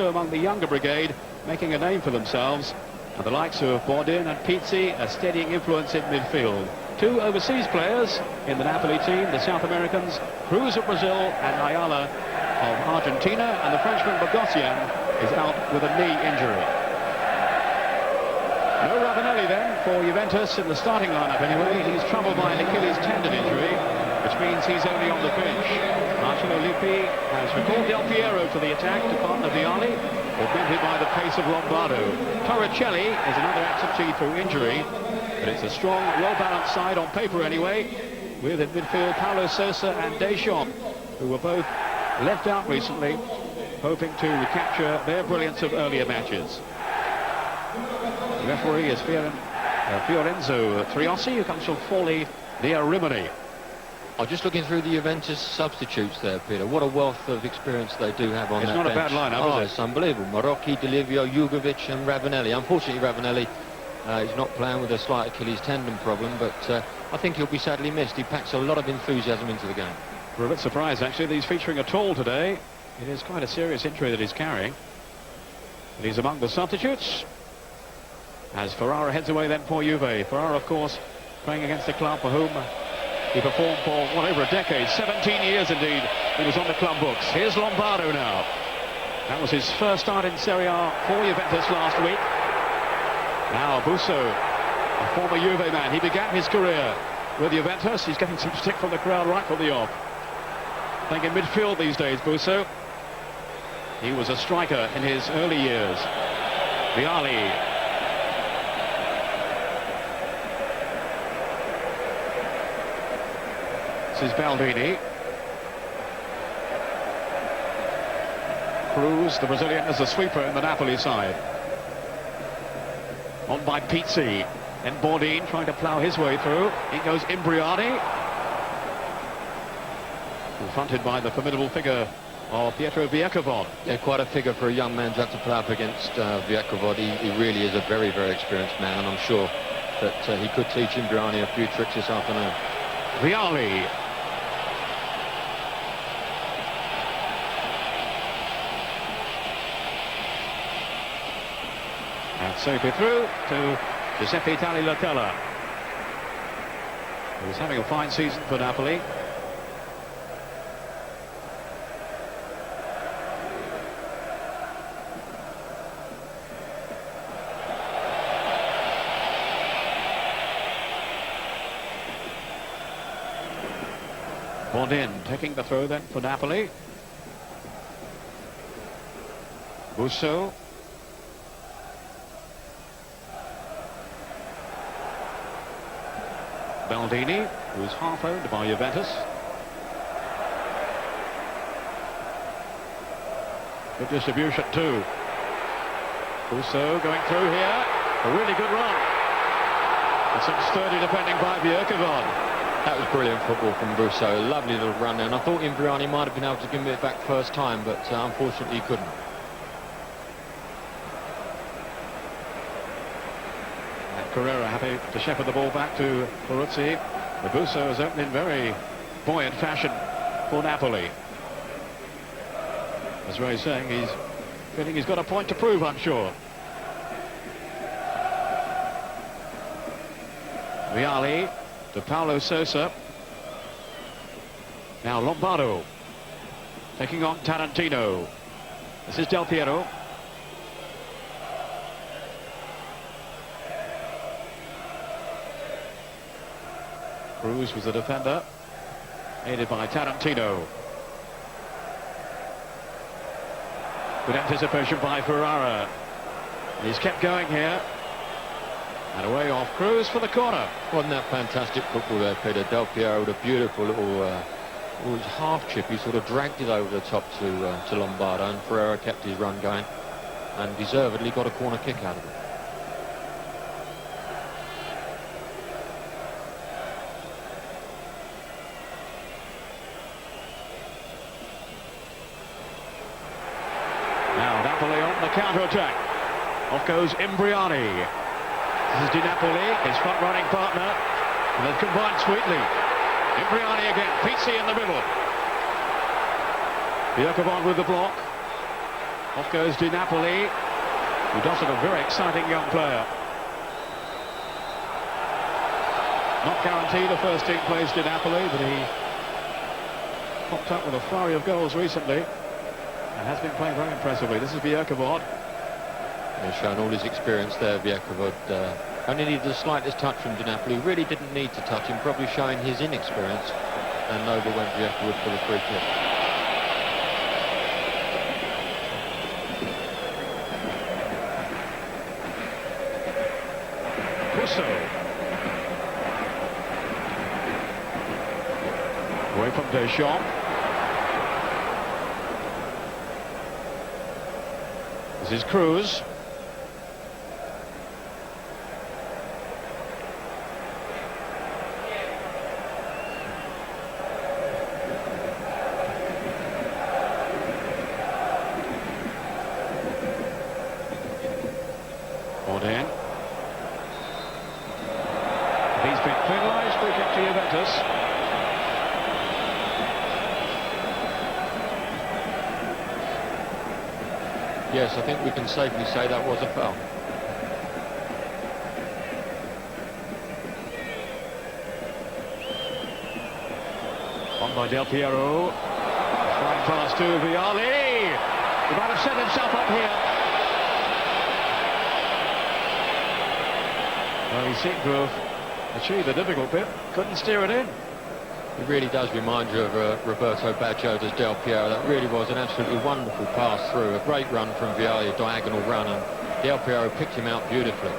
among the younger brigade, making a name for themselves. And the likes of Bourdin and Pizzi, a steadying influence in midfield. Two overseas players in the Napoli team, the South Americans, Cruz of Brazil and Ayala of Argentina, and the Frenchman Bogosian is out with a knee injury. No Ravanelli then for Juventus in the starting lineup anyway. He's troubled by an Achilles tendon injury, which means he's only on the bench. Marcello Lippi has recalled Del Piero to the attack to partner Vialli, augmented by the pace of Lombardo. Torricelli is another absentee through injury, but it's a strong, well-balanced side on paper anyway, with in midfield Paulo Sousa and Deschamps, who were both left out recently, hoping to recapture their brilliance of earlier matches. The referee is Fiorenzo Triossi, who comes from Forlì near Rimini. I'm just looking through the Juventus substitutes there, Peter. What a wealth of experience they do have on that bench. It's not a bad lineup, is it? It's unbelievable. Marocchi, Delivio, Jugovic and Ravanelli. Unfortunately, Ravanelli is not playing with a slight Achilles tendon problem, but I think he'll be sadly missed. He packs a lot of enthusiasm into the game. We're a bit surprised, actually, that he's featuring at all today. It is quite a serious injury that he's carrying. But he's among the substitutes, as Ferrara heads away then for Juve. Ferrara, of course, playing against the club for whom he performed for, what, over a decade. 17 years, indeed, he was on the club books. Here's Lombardo now. That was his first start in Serie A for Juventus last week. Now Busso, a former Juve man. He began his career with Juventus. He's getting some stick from the crowd right from the off. Playing in midfield these days, Busso. He was a striker in his early years. Vialli. This is Baldini. Cruz, the Brazilian, as a sweeper in the Napoli side. On by Pizzi. And Bourdin trying to plough his way through. In goes Imbriani. Confronted by the formidable figure of Pietro Viercovod. Yeah, quite a figure for a young man to have to play up against Viercovod. He really is a very, very experienced man, and I'm sure that he could teach Imbriani a few tricks this afternoon. Vialli. And safely through to Giuseppe Tagliatella, who's having a fine season for Napoli. Bourdin taking the throw then for Napoli. Busso. Baldini, who's half owned by Juventus. Good distribution too. Busso going through here. A really good run. And some sturdy defending by Viercovod. That was brilliant football from Busso. Lovely little run there. And I thought Imbriani might have been able to give it back first time, but unfortunately he couldn't. Carrera happy to shepherd the ball back to Peruzzi. Busso has opened in very buoyant fashion for Napoli. As Ray's saying, he's feeling he's got a point to prove, I'm sure. Vialli to Paulo Sousa. Now Lombardo taking on Tarantino. This is Del Piero. Cruz was the defender, aided by Tarantino. Good anticipation by Ferrara. He's kept going here. And away off Cruz for the corner. Wasn't that fantastic football there, Peter? Del Piero with a beautiful little half chip. He sort of dragged it over the top to Lombardo, and Ferrara kept his run going and deservedly got a corner kick out of it. Counter-attack. Off goes Imbriani. This is Di Napoli, his front-running partner, and they've combined sweetly. Imbriani again, Pizzi in the middle. Viercovod with the block. Off goes Di Napoli, who does look a very exciting young player. Not guaranteed a first-team place, Di Napoli, but he popped up with a flurry of goals recently and has been playing very impressively. This is Bjerkevod. He's shown all his experience there, Bjerkevod. Only needed the slightest touch from Di Napoli. Really didn't need to touch him, probably showing his inexperience. And over went Bjerkevod for the free kick. Busso. Away from Deschamps. This is Cruz. Modin. He's been penalised. Free kick to Juventus. Yes, I think we can safely say that was a foul. On by Del Piero. Flying pass to Vialli. He might have set himself up here. Well, he seemed to have achieved the difficult bit. Couldn't steer it in. It really does remind you of Roberto Baggio's Del Piero. That really was an absolutely wonderful pass through. A great run from Vialli, a diagonal run, and Del Piero picked him out beautifully.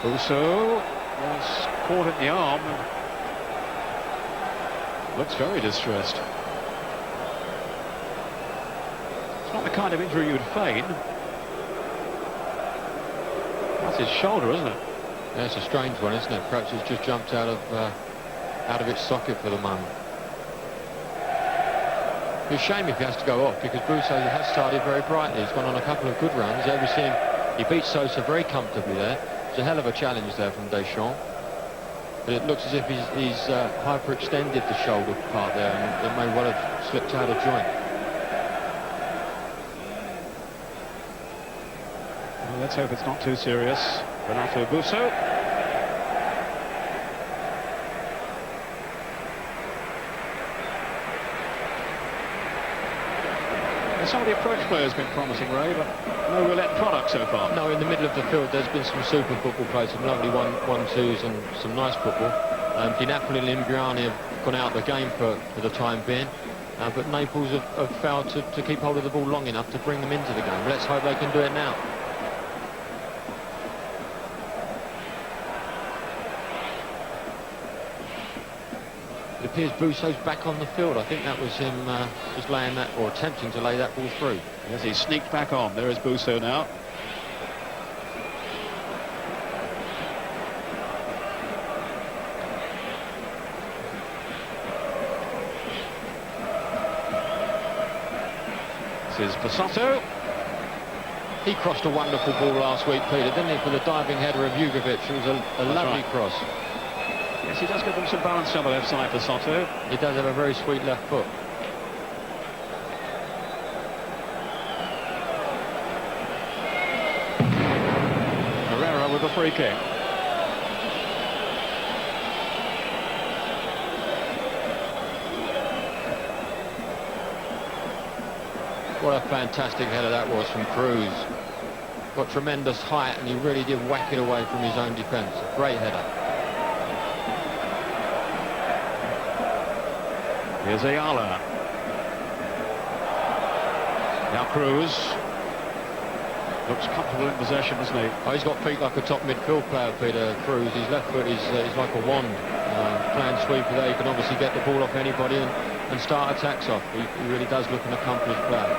Busso was caught in the arm and looks very distressed. It's not the kind of injury you'd feign. That's his shoulder, isn't it? Yeah, it's a strange one, isn't it? Perhaps it's just jumped out of its socket for the moment. It's a shame if he has to go off, because Busso has started very brightly. He's gone on a couple of good runs. We've seen him, he beat Sosa very comfortably there. It's a hell of a challenge there from Deschamps. But it looks as if he's hyperextended the shoulder part there, and it may well have slipped out of joint. Well, let's hope it's not too serious. Renato Busso. Some of the approach play has been promising, Ray, but no real end product so far. No, in the middle of the field there's been some super football play, some lovely one-twos and some nice football. Di Napoli and Imbriani have gone out of the game for the time being, but Naples have failed to keep hold of the ball long enough to bring them into the game. Let's hope they can do it now. It appears Busso's back on the field. I think that was him just laying that, or attempting to lay that ball through. Yes, he sneaked back on. There is Busso now. This is Passato. He crossed a wonderful ball last week, Peter, didn't he, for the diving header of Jugovic? It was a lovely cross. Yes, he does give them some balance on the left side, Passato. He does have a very sweet left foot. Herrera with a free kick. What a fantastic header that was from Cruz. Got tremendous height, and he really did whack it away from his own defence. A great header. Here's Ayala. Now Cruz. Looks comfortable in possession, doesn't he? Oh, he's got feet like a top midfield player, Peter Cruz. His left foot is like a wand. Playing sweeper there, he can obviously get the ball off anybody and start attacks off. He really does look an accomplished player.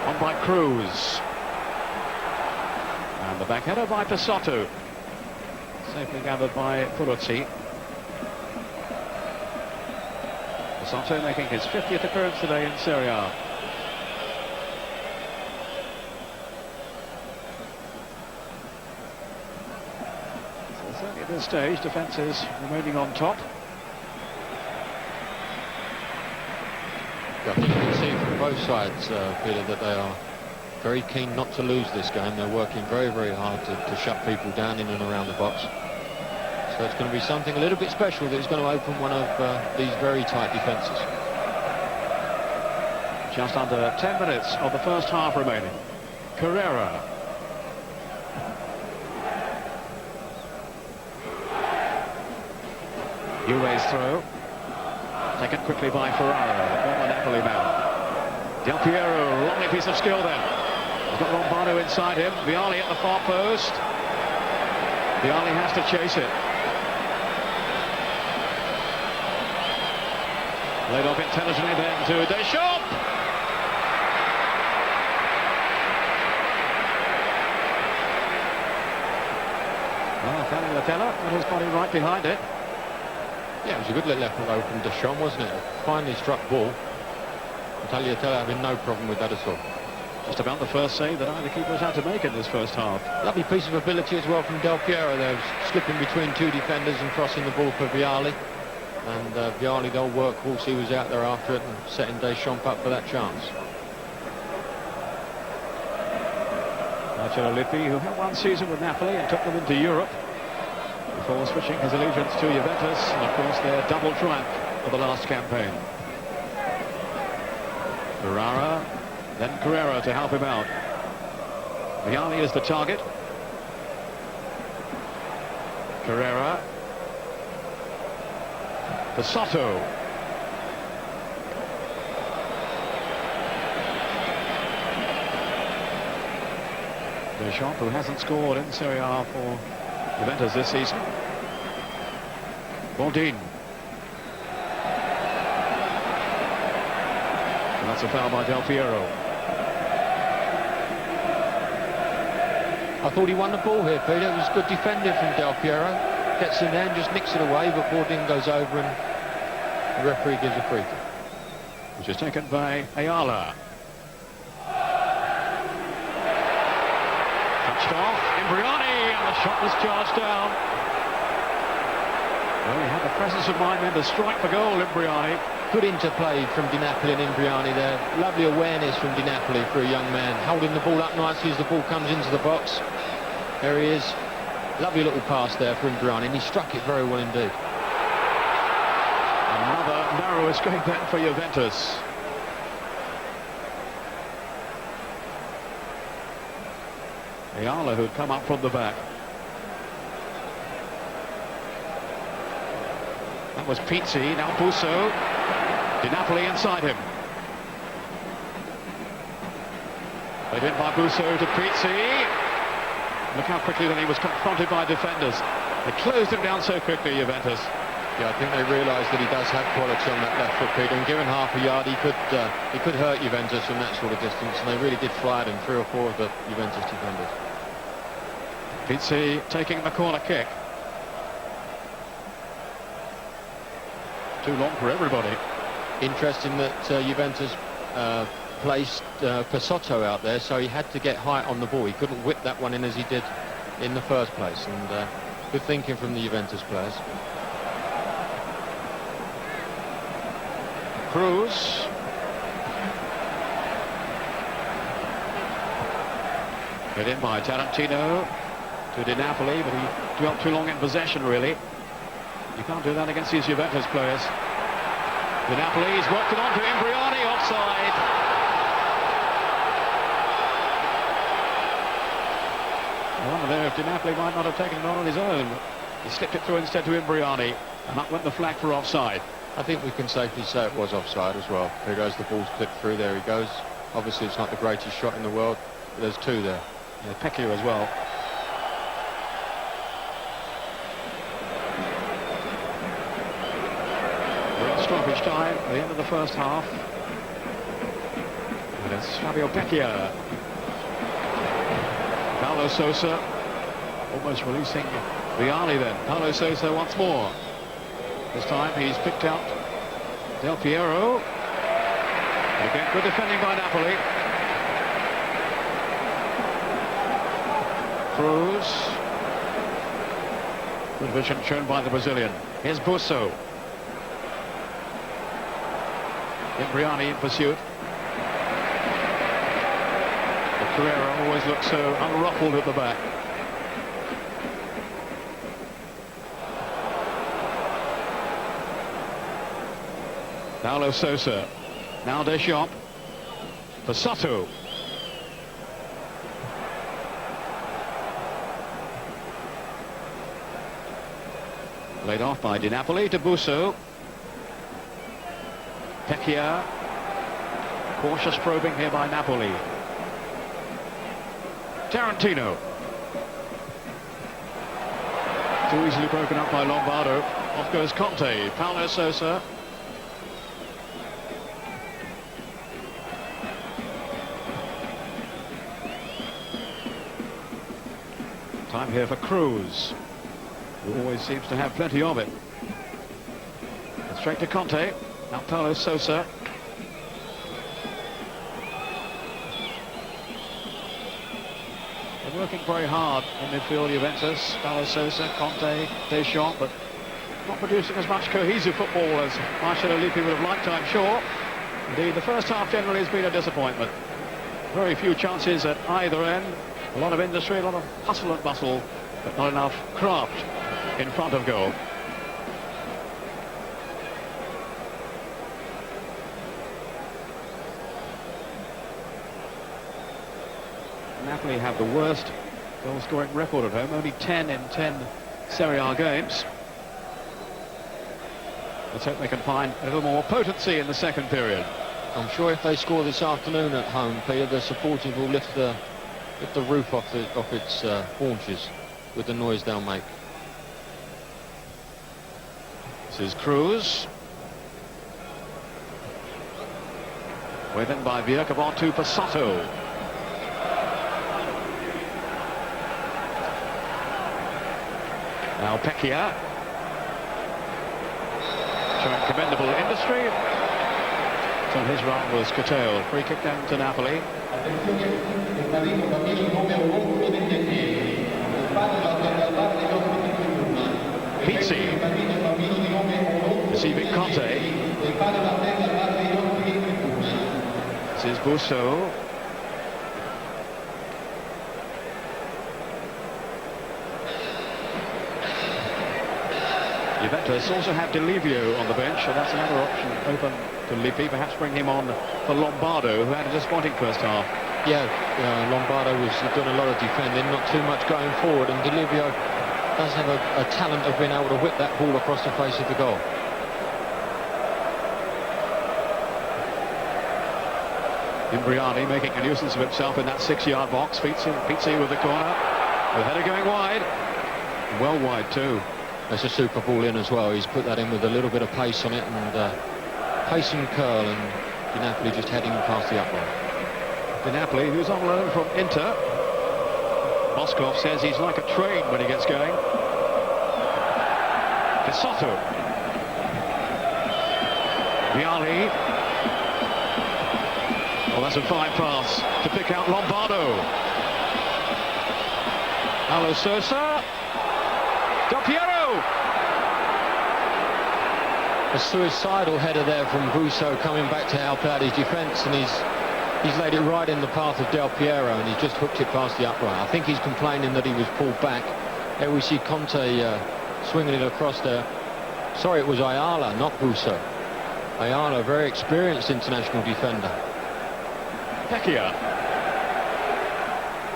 On by Cruz. And the back header by Passato. Safely gathered by Puruzzi. Passato making his 50th appearance today in Serie A. at this stage, defence is remaining on top. I think you can see from both sides, Peter, that they are very keen not to lose this game. They're working very, very hard to shut people down in and around the box. So it's going to be something a little bit special that's going to open one of these very tight defences. Just under 10 minutes of the first half remaining. Carrera. Juve's throw. Taken quickly by Ferrara, former Napoli man. Del Piero, lovely piece of skill then. He's got Lombardo inside him. Vialli at the far post. Vialli has to chase it. Laid off intelligently then to Deschamps. Well, Tagliatella got his body right behind it. Yeah, it was a good little effort though from Deschamps, wasn't it? A finely struck ball. Tagliatella having no problem with that at all. Just about the first save that either keeper has had to make in this first half. Lovely piece of ability as well from Del Piero there, slipping between two defenders and crossing the ball for Vialli. And Vialli, the old workhorse, he was out there after it and setting Deschamps up for that chance. Marcello Lippi, who had one season with Napoli and took them into Europe before switching his allegiance to Juventus, and of course their double triumph of the last campaign. Ferrara, then Carrera to help him out. Vialli is the target. Carrera. The Soto. Deschamps, who hasn't scored in Serie A for Juventus this season. Baldin. And that's a foul by Del Piero. I thought he won the ball here, Peter. It was good defending from Del Piero. Gets in there and just nicks it away, but Baldin goes over and the referee gives a free kick. Which is taken by Ayala. Touched off, Imbriani, and the shot was charged down. Well, he had the presence of mind then to strike the goal, Imbriani. Good interplay from Di Napoli and Imbriani there. Lovely awareness from Di Napoli for a young man. Holding the ball up nicely as the ball comes into the box. There he is. Lovely little pass there for Imbriani, and he struck it very well indeed. Another narrow escape then for Juventus. Ayala, who'd come up from the back. That was Pizzi, now Busso. Di Napoli inside him. Played in by Busso to Pizzi. Look how quickly then he was confronted by defenders. They closed him down so quickly, Juventus. Yeah, I think they realised that he does have quality on that left foot, Peter, and given half a yard, he could hurt Juventus from that sort of distance, and they really did fly at him, 3 or 4 of the Juventus defenders. Pizzi taking the corner kick. Too long for everybody. Interesting that Juventus placed Pesotto out there, so he had to get height on the ball. He couldn't whip that one in as he did in the first place, and good thinking from the Juventus players. Cruz. Put in by Tarantino to Di Napoli, but he dwelt too long in possession, really. You can't do that against these Juventus players. Di Napoli's worked it on to Imbriani, offside. I wonder there if Di Napoli might not have taken it on his own. He slipped it through instead to Imbriani, and up went the flag for offside. I think we can safely say it was offside as well. There goes the ball's clipped through, there he goes. Obviously it's not the greatest shot in the world, but there's 2 there. Yeah, Pecchio as well. We're in stoppage time at the end of the first half. And it's Fabio Pecchio. Paulo Sousa almost releasing Vialli then. Paulo Sousa once more. This time he's picked out Del Piero. And again, good defending by Napoli. Cruz. Good vision shown by the Brazilian. Here's Busso. Imbriani in pursuit. But Carrera always looks so unruffled at the back. Paulo Sousa. Now Deschamps. For Soto. Laid off by Di Napoli to Busso. Pecchia. Cautious probing here by Napoli. Tarantino. Too easily broken up by Lombardo. Off goes Conte. Paulo Sousa. Time here for Cruz, who always seems to have plenty of it. Straight to Conte. Now Paulo Sousa. They're working very hard in midfield, Juventus. Paulo Sousa, Conte, Deschamps, but not producing as much cohesive football as Marcelo Lippi would have liked, I'm sure. Indeed, the first half generally has been a disappointment. Very few chances at either end. A lot of industry, a lot of hustle and bustle, but not enough craft in front of goal. Napoli have the worst goal-scoring record at home, only 10 in 10 Serie A games. Let's hope they can find a little more potency in the second period. I'm sure if they score this afternoon at home, Peter, the supporters will lift the roof off its haunches with the noise they'll make. This is Cruz. With in by Bierkabon to Passato. Now Pecchia. Showing commendable industry. So his run was curtailed. Free kick down to Napoli. Pizzi receiving Conte. This is Busso. Juventus also have Delivio on the bench, so that's another option open to Lippi. Perhaps bring him on for Lombardo, who had a disappointing first half. Yeah, Lombardo was doing a lot of defending, not too much going forward, and Delivio does have a talent of being able to whip that ball across the face of the goal. Imbriani making a nuisance of himself in that 6-yard box. Pizzi with the corner. The header going wide. Well wide too. That's a super ball in as well. He's put that in with a little bit of pace on it, and pace and curl, and Di Napoli just heading past the upright. Di Napoli, who's on loan from Inter. Moskov says he's like a train when he gets going. Casotto. Vialli. Well, that's a fine pass to pick out Lombardo. Paulo Sousa. Del Piero. A suicidal header there from Busso, coming back to help out his defence, and he's laid it right in the path of Del Piero, and he's just hooked it past the upright. I think he's complaining that he was pulled back. There we see Conte swinging it across there. Sorry, it was Ayala, not Busso. Ayala, very experienced international defender. Pecchia.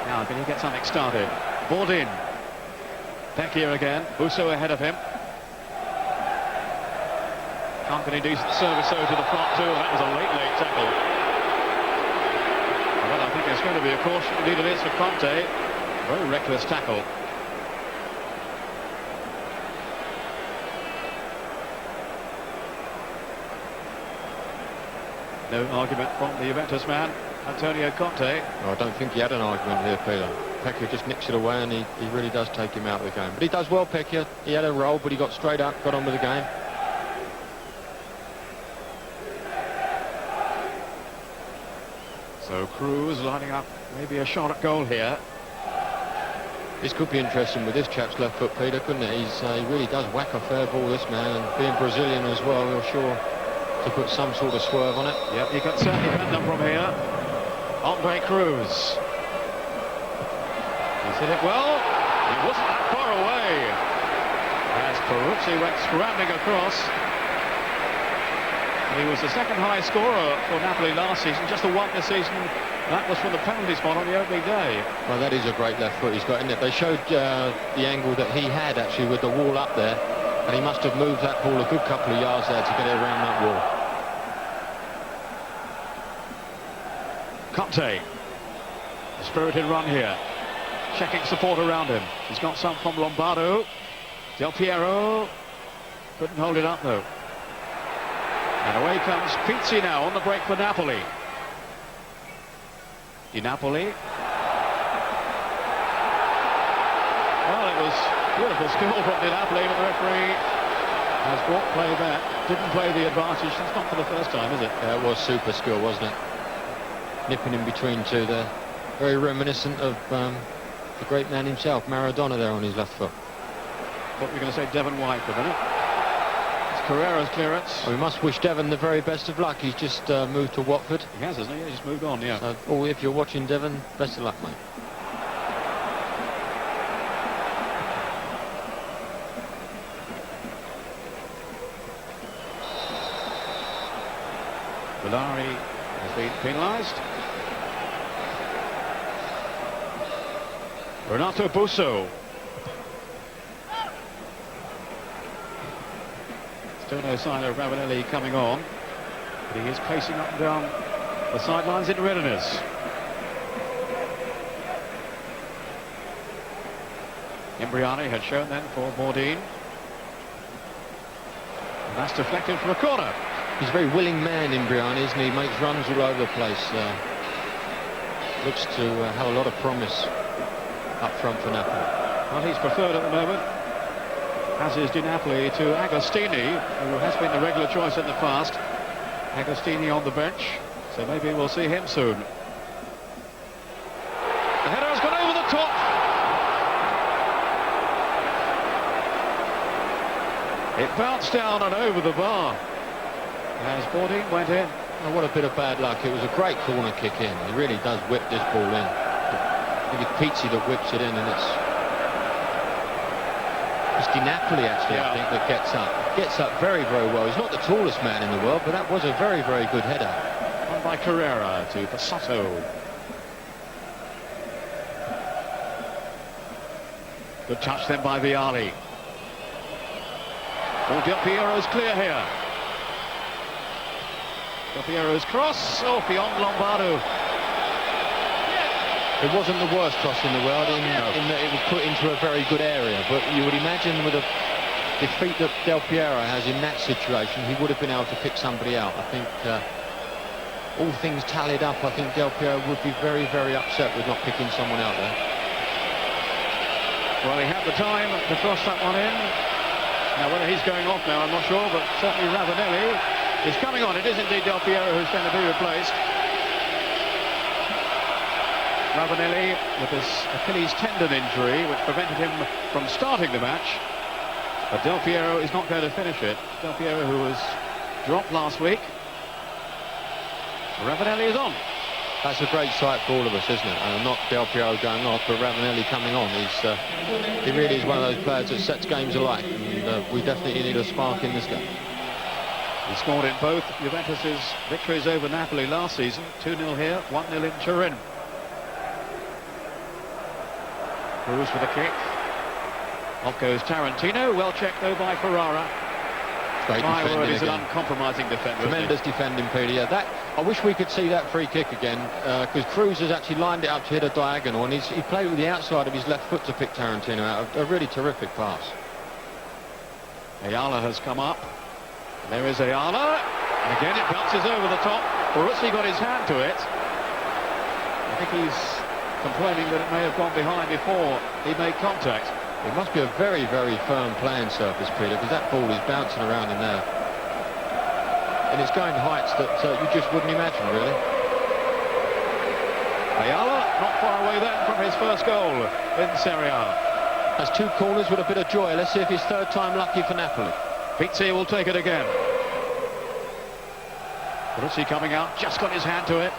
Now, can he get something started? Bordin. Pecchia again. Busso ahead of him. Can't get any decent service over to the front too. That was a late tackle. Well, I think there's going to be a caution. Indeed it is for Conte. Very reckless tackle. No argument from the Juventus man, Antonio Conte. No, I don't think he had an argument here, Peter. Pecchia just nicks it away, and he really does take him out of the game. But he does well, Pecchia. He had a roll, but he got straight up, got on with the game. So Cruz lining up maybe a shot at goal here. This could be interesting with this chap's left foot, Peter, couldn't it? He really does whack a fair ball, this man, and being Brazilian as well, you're sure to put some sort of swerve on it. Yep, you can certainly bend them from here. Andre Cruz. He's hit it well. He wasn't that far away. As Peruzzi went scrambling across. He was the second high scorer for Napoli last season, just the one this season. That was from the penalty spot on the opening day. Well, that is a great left foot he's got, isn't it? They showed the angle that he had, actually, with the wall up there. And he must have moved that ball a good couple of yards there to get it around that wall. Conte. A spirited run here. Checking support around him. He's got some from Lombardo. Del Piero. Couldn't hold it up, though. And away comes Pizzi now on the break for Napoli. Di Napoli. Well, it was beautiful skill from Di Napoli, but the referee has brought play back. Didn't play the advantage. It's not for the first time, is it? Yeah, it was super skill, wasn't it? Nipping in between two there. Very reminiscent of the great man himself, Maradona, there on his left foot. What were you going to say, Devon White for a minute? It's Carrera's clearance. Well, we must wish Devon the very best of luck. He's just moved to Watford. He has, hasn't he? He's just moved on, yeah. So, if you're watching Devon, best of luck, mate. Valari has been penalised. Renato Busso. Still no sign of Ravanelli coming on, but he is pacing up and down the sidelines in readiness. Imbriani had shown then for Bourdin. And that's deflected from a corner. He's a very willing man, Imbriani, isn't he? He makes runs all over the place. Looks to have a lot of promise up front for Napoli. Well, he's preferred at the moment, as is Di Napoli, to Agostini, who has been the regular choice in the past. Agostini on the bench, so maybe we'll see him soon. The header has gone over the top. It bounced down and over the bar as Bourdin went in. Oh, what a bit of bad luck. It was a great corner kick in. He really does whip this ball in. I think it's Pizzi that whips it in, and it's Di Napoli, actually, yeah. I think, that gets up. Gets up very, very well. He's not the tallest man in the world, but that was a very, very good header. Won by Carrera to Passato. Good touch then by Vialli. Oh, Del Piero's clear here. Del Piero's cross. Oh, beyond Lombardo. It wasn't the worst cross in the world in that it was put into a very good area, but you would imagine with the defeat that Del Piero has in that situation, he would have been able to pick somebody out. I think all things tallied up, I think Del Piero would be very, very upset with not picking someone out there. Well, he had the time to cross that one in. Now, whether he's going off now, I'm not sure, but certainly Ravanelli is coming on. It is indeed Del Piero who's going to be replaced. Ravanelli with this Achilles tendon injury, which prevented him from starting the match. But Del Piero is not going to finish it. Del Piero, who was dropped last week. Ravanelli is on. That's a great sight for all of us, isn't it? Not Del Piero going off, but Ravanelli coming on. He really is one of those players that sets games alight, and we definitely need a spark in this game. He scored in both Juventus's victories over Napoli last season. 2-0 here, 1-0 in Turin. Cruz with a kick. Off goes Tarantino. Well checked though by Ferrara. Great My defending word, he's again. an uncompromising defender. Tremendous defending, Peter. Yeah, that I wish we could see that free kick again, because Cruz has actually lined it up to hit a diagonal, and he played with the outside of his left foot to pick Tarantino out. A really terrific pass. Ayala has come up. There is Ayala. And again it bounces over the top. Peruzzi got his hand to it. I think he's complaining that it may have gone behind before he made contact. It must be a very, very firm playing surface, Peter, because that ball is bouncing around in there. And it's going heights that you just wouldn't imagine, really. Ayala not far away then from his first goal in Serie A. That's 2 corners with a bit of joy. Let's see if it's 3rd time lucky for Napoli. Pizzi will take it again. Peruzzi coming out, just got his hand to it.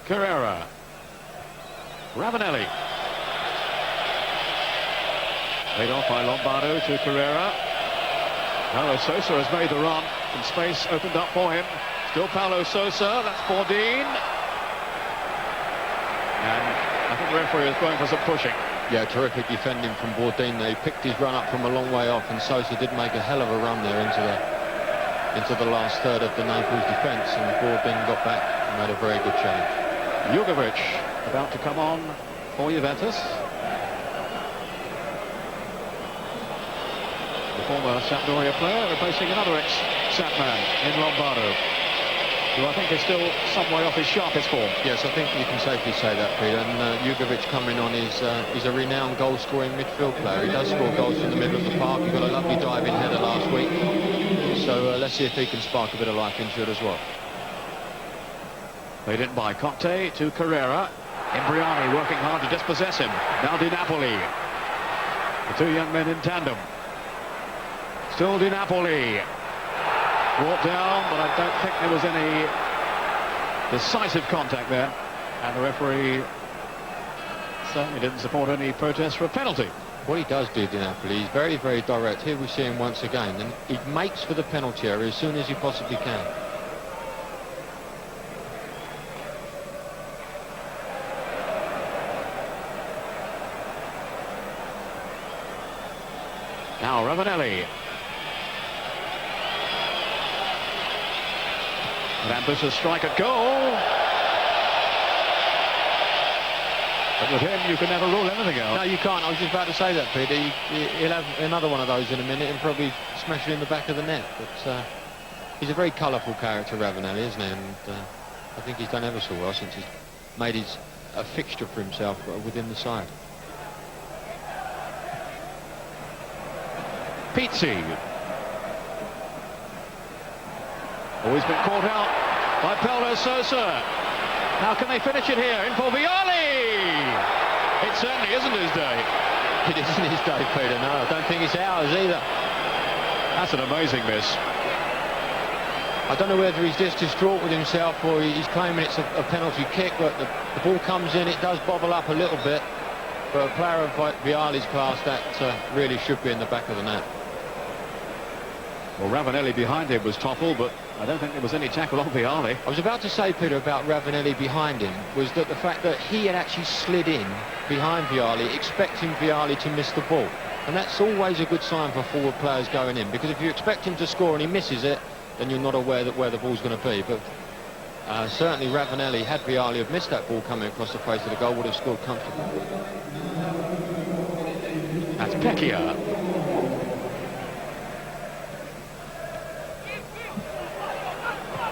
Carrera. Ravanelli. Laid off by Lombardo to Carrera. Paulo Sousa has made the run. Some space opened up for him. Still Paulo Sousa, that's Bourdin. And I think the referee is going for some pushing. Yeah, terrific defending from Bourdin. He picked his run up from a long way off, and Sousa did make a hell of a run there into the last third of the Naples defence, and Bourdin got back and made a very good change. Jugovic about to come on for Juventus. The former Sampdoria player replacing another ex-Sap man in Lombardo, who I think is still some way off his sharpest form. Yes, I think you can safely say that, Peter. And Jugovic coming on is a renowned goal-scoring midfield player. He does score goals in the middle of the park. He got a lovely diving header last week. So let's see if he can spark a bit of life into it as well. Played in by Conte to Carrera. Imbriani working hard to dispossess him. Now Di Napoli. The 2 young men in tandem. Still Di Napoli. Brought down, but I don't think there was any decisive contact there. And the referee certainly didn't support any protest for a penalty. What he does do, Di Napoli, he's very, very direct. Here we see him once again, and he makes for the penalty area as soon as he possibly can. Now Ravanelli. An ambitious strike at goal. But with him, you can never rule anything out. No, you can't. I was just about to say that, Peter. He'll have another one of those in a minute and probably smash it in the back of the net. But he's a very colourful character, Ravanelli, isn't he? And I think he's done ever so well since he's made a fixture for himself within the side. Pizzi. Always been caught out by Paulo Sousa. How can they finish it here? In for Vialli! It certainly isn't his day. It isn't his day, Peter. No, I don't think it's ours either. That's an amazing miss. I don't know whether he's just distraught with himself or he's claiming it's a penalty kick, but the ball comes in, it does bobble up a little bit. But a player of Vialli's class, that really should be in the back of the net. Well, Ravanelli behind him was toppled, but I don't think there was any tackle on Vialli. I was about to say, Peter, about Ravanelli behind him, was that the fact that he had actually slid in behind Vialli, expecting Vialli to miss the ball. And that's always a good sign for forward players going in, because if you expect him to score and he misses it, then you're not aware that where the ball's going to be. But certainly Ravanelli, had Vialli have missed that ball coming across the face of the goal, would have scored comfortably. That's Pecchia.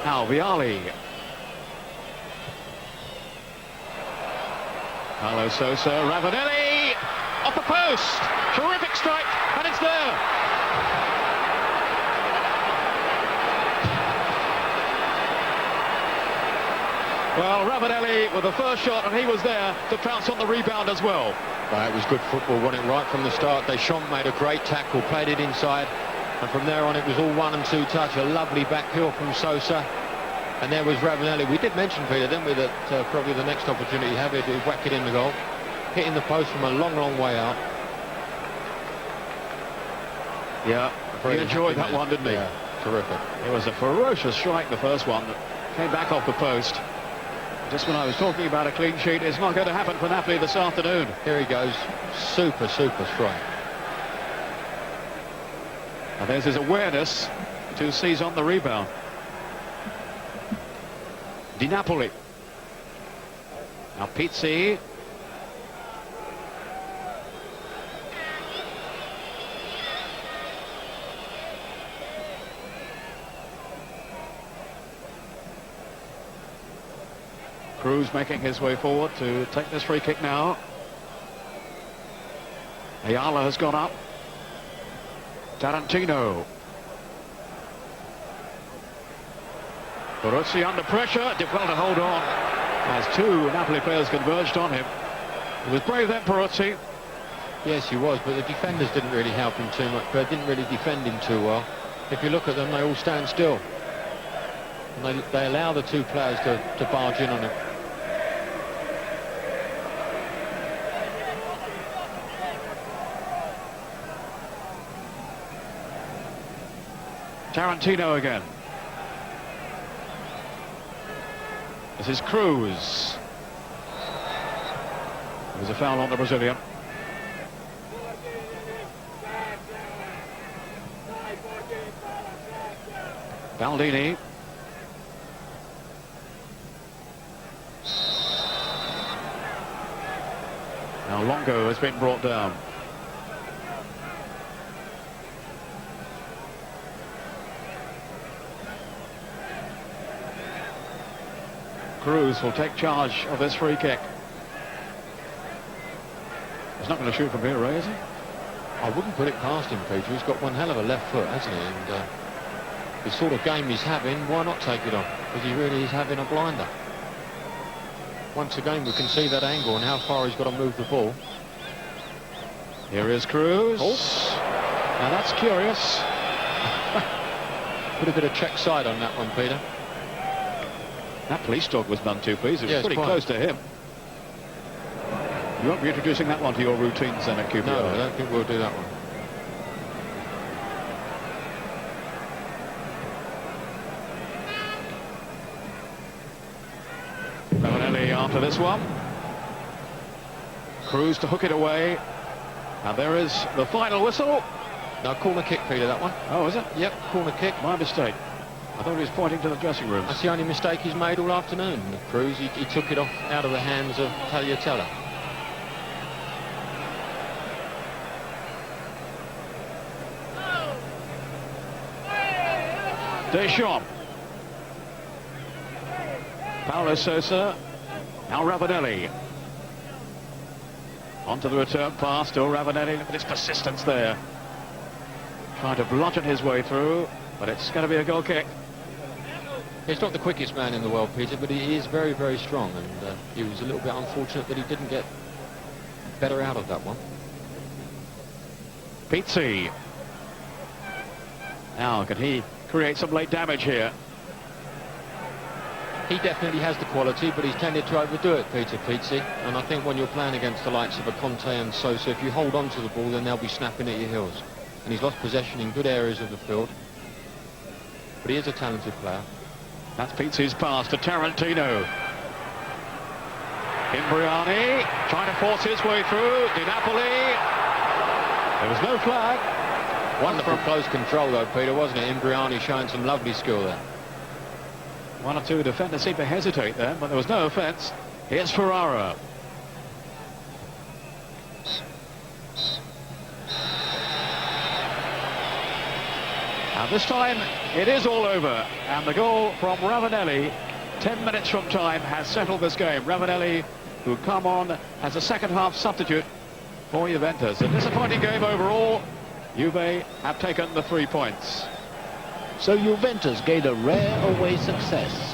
Now Vialli. Paulo Sousa, Ravanelli off the post. Terrific strike, and it's there. Well, Ravanelli with the first shot, and he was there to pounce on the rebound as well. It was good football, wasn't it, right from the start. Deschamps made a great tackle, played it inside, and from there on it was all 1 and 2 touch. A lovely back heel from Sousa, and there was Ravanelli. We did mention, Peter, didn't we, that probably the next opportunity he had it, he'd whack it in the goal, hitting the post from a long, long way out. Yeah, he enjoyed that one, didn't he? Yeah, terrific. It was a ferocious strike, the first one, that came back off the post. Just when I was talking about a clean sheet, it's not going to happen for Napoli this afternoon. Here he goes. Super, super strike. And there's his awareness to seize on the rebound. Di Napoli. Now Pizzi. Cruz making his way forward to take this free kick now. Ayala has gone up. Tarantino. Peruzzi under pressure, did well to hold on. as two Napoli players converged on him. It was brave then, Peruzzi. Yes, he was, but the defenders didn't really help him too much. They didn't really defend him too well. If you look at them, they all stand still. And they allow the two players to barge in on him. Tarantino again. This is Cruz. There's a foul on the Brazilian. Baldini. Now Longo has been brought down. Cruz will take charge of this free kick. He's not going to shoot from here, Ray, is he? I wouldn't put it past him, Peter. He's got one hell of a left foot, hasn't he? And the sort of game he's having, why not take it on? Because he really is having a blinder. Once again, we can see that angle and how far he's got to move the ball. Here is Cruz. Oh. Now that's curious. Put a bit of check side on that one, Peter. That police dog was none too pleased. It was Yes, pretty quite. close to him. You won't be introducing that one to your routines then at QPR? No, I don't think we'll do that one. Ravanelli after this one. Cruz to hook it away. And there is the final whistle. Now, corner kick, Peter, that one. Oh, is it? Yep, corner kick. My mistake. I thought he was pointing to the dressing room. That's the only mistake he's made all afternoon. Cruz, he took it off out of the hands of Tagliatella. Deschamps. Paulo Sousa. Now Ravanelli. Onto the return pass. Still Ravanelli. Look at his persistence there. Trying to bludgeon his way through. But it's going to be a goal kick. He's not the quickest man in the world, Peter, but he is very, very strong. And he was a little bit unfortunate that he didn't get better out of that one. Pizzi. Now, can he create some late damage here? He definitely has the quality, but he's tended to overdo it, Peter Pizzi. And I think when you're playing against the likes of a Conte and Sosa, if you hold on to the ball, then they'll be snapping at your heels. And he's lost possession in good areas of the field. But he is a talented player. That's Pizzi's pass to Tarantino. Imbriani trying to force his way through. Di Napoli. There was no flag. Wonderful close control, though, Peter, wasn't it? Imbriani showing some lovely skill there. One or two defenders seemed to hesitate there, but there was no offence. Here's Ferrara. And this time it is all over, and the goal from Ravanelli 10 minutes from time has settled this game. Ravanelli, who come on as a second half substitute for Juventus. A disappointing game overall. Juve have taken the 3 points. So Juventus gained a rare away success.